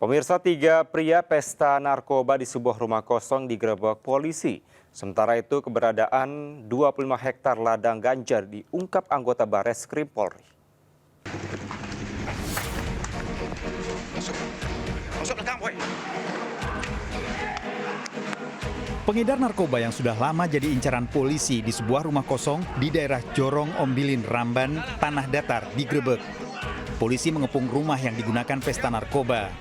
Pemirsa, 3 pria pesta narkoba di sebuah rumah kosong digerebek polisi. Sementara itu keberadaan 25 hektar ladang ganja diungkap anggota Bareskrim Polri. Pengedar narkoba yang sudah lama jadi incaran polisi di sebuah rumah kosong di daerah Jorong Ombilin, Ramban, Tanah Datar digerebek. Polisi mengepung rumah yang digunakan pesta narkoba.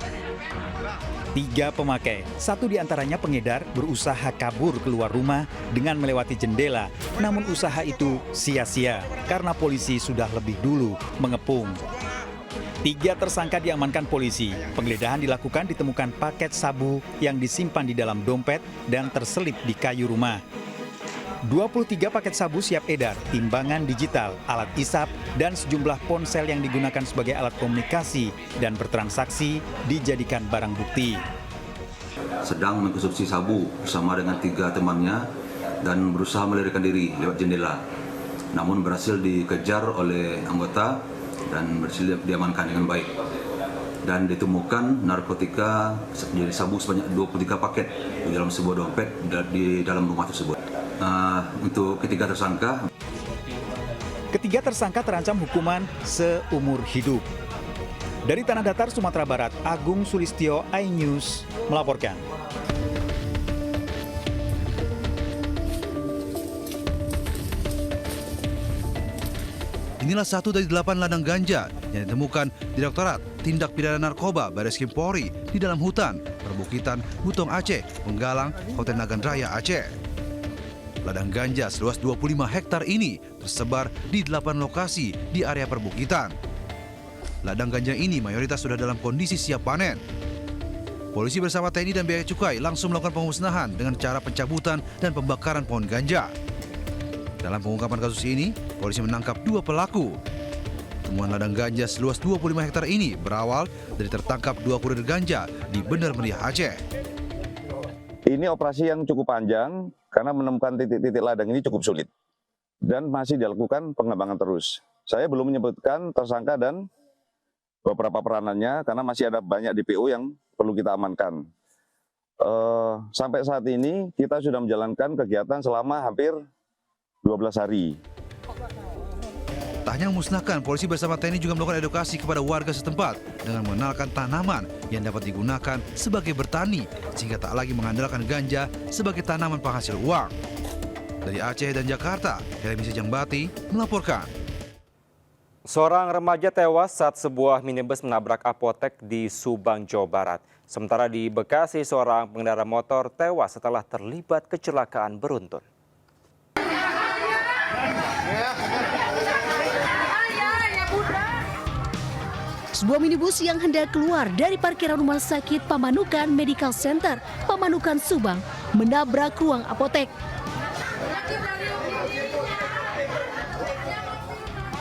3 pemakai, 1 diantaranya pengedar, berusaha kabur keluar rumah dengan melewati jendela. Namun usaha itu sia-sia karena polisi sudah lebih dulu mengepung. 3 tersangka diamankan polisi. Penggeledahan dilakukan, ditemukan paket sabu yang disimpan di dalam dompet dan terselip di kayu rumah. 23 paket sabu siap edar, timbangan digital, alat isap, dan sejumlah ponsel yang digunakan sebagai alat komunikasi dan bertransaksi dijadikan barang bukti. Sedang mengkonsumsi sabu bersama dengan 3 temannya dan berusaha melarikan diri lewat jendela. Namun berhasil dikejar oleh anggota dan berhasil diamankan dengan baik. Dan ditemukan narkotika jadi sabu sebanyak 23 paket di dalam sebuah dompet di dalam rumah tersebut. Untuk ketiga tersangka terancam hukuman seumur hidup. Dari Tanah Datar, Sumatera Barat, Agung Sulistyo, iNews melaporkan. Inilah 1 dari 8 ladang ganja yang ditemukan Direktorat Tindak Pidana Narkoba Bareskrim Polri di dalam hutan perbukitan Butong Aceh, Penggalang, Kabupaten Nagan Raya, Aceh. Ladang ganja seluas 25 hektar ini tersebar di 8 lokasi di area perbukitan. Ladang ganja ini mayoritas sudah dalam kondisi siap panen. Polisi bersama TNI dan Bea Cukai langsung melakukan pemusnahan dengan cara pencabutan dan pembakaran pohon ganja. Dalam pengungkapan kasus ini, polisi menangkap 2 pelaku. Temuan ladang ganja seluas 25 hektar ini berawal dari tertangkap 2 kurir ganja di Bener Meriah, Aceh. Ini operasi yang cukup panjang karena menemukan titik-titik ladang ini cukup sulit dan masih dilakukan pengembangan terus. Saya belum menyebutkan tersangka dan beberapa peranannya karena masih ada banyak DPO yang perlu kita amankan. Sampai saat ini kita sudah menjalankan kegiatan selama hampir 12 hari. Tak hanya memusnahkan, polisi bersama TNI juga melakukan edukasi kepada warga setempat dengan mengenalkan tanaman yang dapat digunakan sebagai bertani sehingga tak lagi mengandalkan ganja sebagai tanaman penghasil uang. Dari Aceh dan Jakarta, Helmi Sejambati melaporkan. Seorang remaja tewas saat sebuah minibus menabrak apotek di Subang, Jawa Barat. Sementara di Bekasi, seorang pengendara motor tewas setelah terlibat kecelakaan beruntun. Sebuah minibus yang hendak keluar dari parkiran rumah sakit Pamanukan Medical Center, Pamanukan, Subang, menabrak ruang apotek.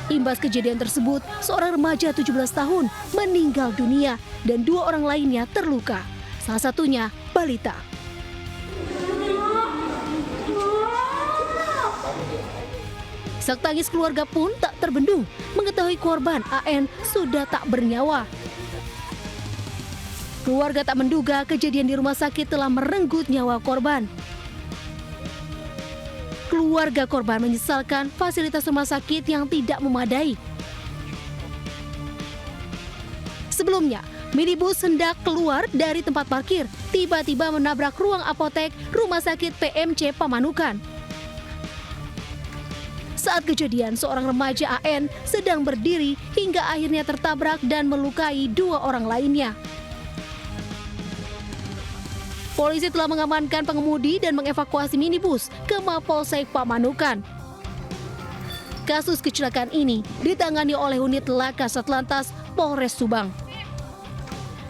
Imbas kejadian tersebut, seorang remaja 17 tahun meninggal dunia dan 2 orang lainnya terluka. Salah satunya balita. Isak tangis keluarga pun tak terbendung mengetahui korban AN sudah tak bernyawa. Keluarga tak menduga kejadian di rumah sakit telah merenggut nyawa korban. Keluarga korban menyesalkan fasilitas rumah sakit yang tidak memadai. Sebelumnya, minibus hendak keluar dari tempat parkir, tiba-tiba menabrak ruang apotek Rumah Sakit PMC Pamanukan. Saat kejadian, seorang remaja AN sedang berdiri hingga akhirnya tertabrak dan melukai 2 orang lainnya. Polisi telah mengamankan pengemudi dan mengevakuasi minibus ke Mapolsek Pamanukan. Kasus kecelakaan ini ditangani oleh unit Laka Satlantas Polres Subang.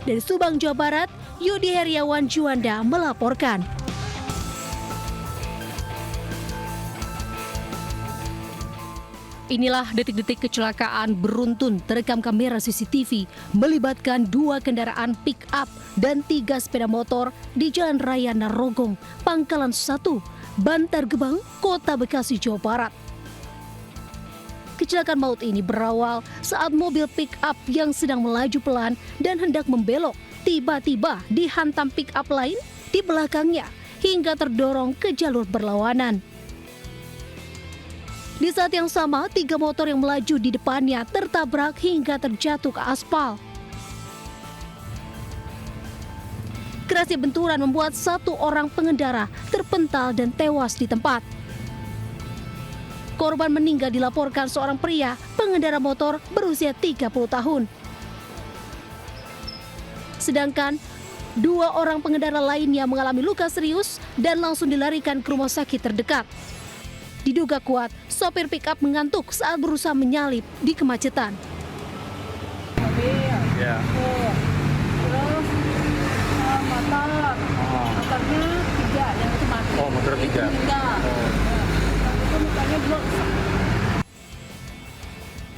Dari Subang, Jawa Barat, Yudi Heriawan Juanda melaporkan. Inilah detik-detik kecelakaan beruntun terekam kamera CCTV melibatkan 2 kendaraan pick-up dan 3 sepeda motor di Jalan Raya Narogong, Pangkalan 1, Bantar Gebang, Kota Bekasi, Jawa Barat. Kecelakaan maut ini berawal saat mobil pick-up yang sedang melaju pelan dan hendak membelok tiba-tiba dihantam pick-up lain di belakangnya hingga terdorong ke jalur berlawanan. Di saat yang sama, 3 motor yang melaju di depannya tertabrak hingga terjatuh ke aspal. Kerasnya benturan membuat 1 orang pengendara terpental dan tewas di tempat. Korban meninggal dilaporkan seorang pria pengendara motor berusia 30 tahun. Sedangkan 2 orang pengendara lainnya mengalami luka serius dan langsung dilarikan ke rumah sakit terdekat. Diduga kuat, sopir pick-up mengantuk saat berusaha menyalip di kemacetan. Ya. Terus motornya 3 yang itu mati. Oh, motor 3. Itu mukanya blok.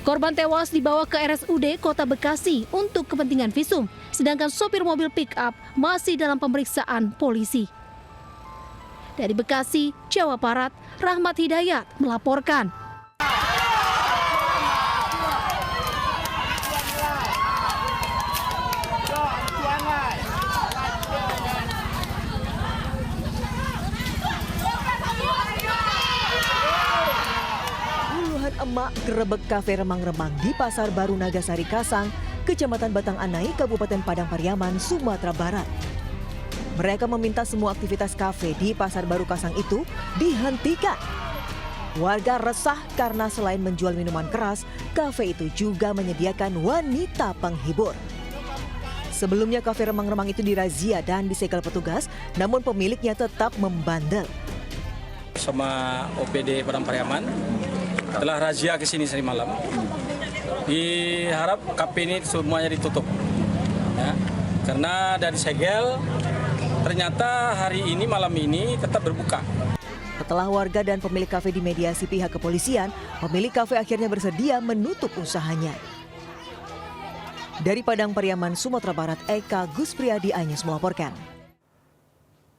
Korban tewas dibawa ke RSUD Kota Bekasi untuk kepentingan visum, sedangkan sopir mobil pick-up masih dalam pemeriksaan polisi. Dari Bekasi, Jawa Barat, Rahmat Hidayat melaporkan. Puluhan emak gerebek kafe remang-remang di Pasar Baru Nagasari Kasang, Kecamatan Batang Anai, Kabupaten Padang Pariaman, Sumatera Barat. Mereka meminta semua aktivitas kafe di Pasar Baru Kasang itu dihentikan. Warga resah karena selain menjual minuman keras, kafe itu juga menyediakan wanita penghibur. Sebelumnya kafe remang-remang itu dirazia dan disegel petugas, namun pemiliknya tetap membandel. Sama OPD Padang Pariaman telah razia ke sini tadi malam. Diharap kafe ini semuanya ditutup. Ya, karena dari segel ternyata hari ini malam ini tetap berbuka. Setelah warga dan pemilik kafe dimediasi pihak kepolisian, pemilik kafe akhirnya bersedia menutup usahanya. Dari Padang Pariaman, Sumatera Barat, Eka Guspriyadi Anyus melaporkan.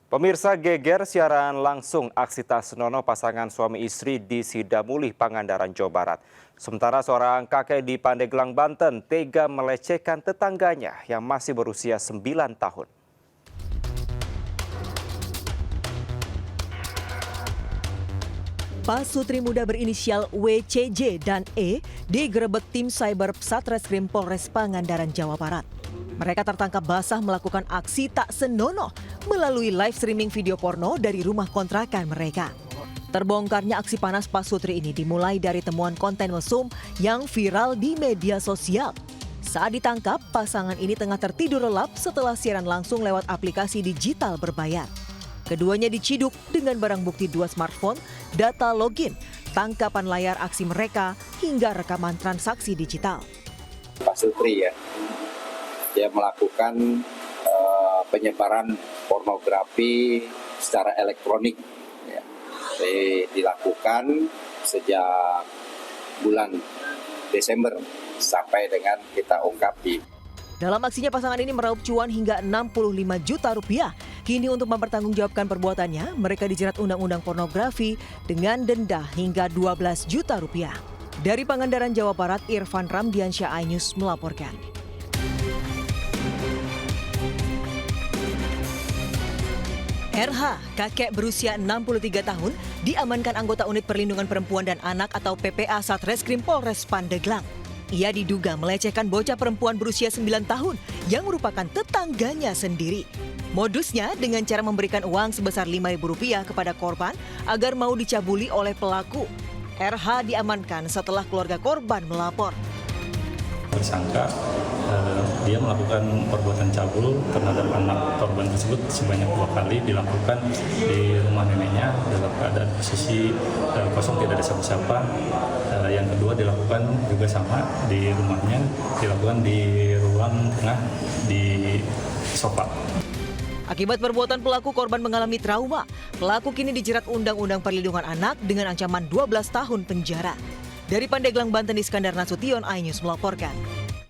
Pemirsa, geger siaran langsung aksi tak senonoh pasangan suami istri di Sidamulih, Pangandaran, Jawa Barat. Sementara seorang kakek di Pandeglang, Banten tega melecehkan tetangganya yang masih berusia 9 tahun. Pasutri muda berinisial WCJ dan E digerebek tim cyber Satreskrim Polres Pangandaran, Jawa Barat. Mereka tertangkap basah melakukan aksi tak senonoh melalui live streaming video porno dari rumah kontrakan mereka. Terbongkarnya aksi panas Pasutri ini dimulai dari temuan konten mesum yang viral di media sosial. Saat ditangkap, pasangan ini tengah tertidur lelap setelah siaran langsung lewat aplikasi digital berbayar. Keduanya diciduk dengan barang bukti 2 smartphone, data login, tangkapan layar aksi mereka, hingga rekaman transaksi digital. Pasutri ya, dia melakukan penyebaran pornografi secara elektronik. Ya. Dilakukan sejak bulan Desember sampai dengan kita ungkap di. Dalam aksinya pasangan ini meraup cuan hingga 65 juta rupiah. Kini untuk mempertanggungjawabkan perbuatannya, mereka dijerat Undang-Undang Pornografi dengan denda hingga 12 juta rupiah. Dari Pangandaran, Jawa Barat, Irfan Ramdiansyah Ainus melaporkan. RH, kakek berusia 63 tahun, diamankan anggota Unit Perlindungan Perempuan dan Anak atau PPA Satreskrim Polres Pandeglang. Ia diduga melecehkan bocah perempuan berusia 9 tahun yang merupakan tetangganya sendiri. Modusnya dengan cara memberikan uang sebesar Rp5.000 kepada korban agar mau dicabuli oleh pelaku. RH diamankan setelah keluarga korban melapor. Tersangka dia melakukan perbuatan cabul terhadap anak korban tersebut sebanyak 2 kali, dilakukan di rumah neneknya dalam keadaan posisi kosong, tidak ada siapa-siapa. Yang kedua dilakukan juga sama di rumahnya, dilakukan di ruang tengah di sofa. Akibat perbuatan pelaku, korban mengalami trauma. Pelaku kini dijerat Undang-Undang Perlindungan Anak dengan ancaman 12 tahun penjara. Dari Pandeglang, Banten, Iskandar Nasution, iNews melaporkan.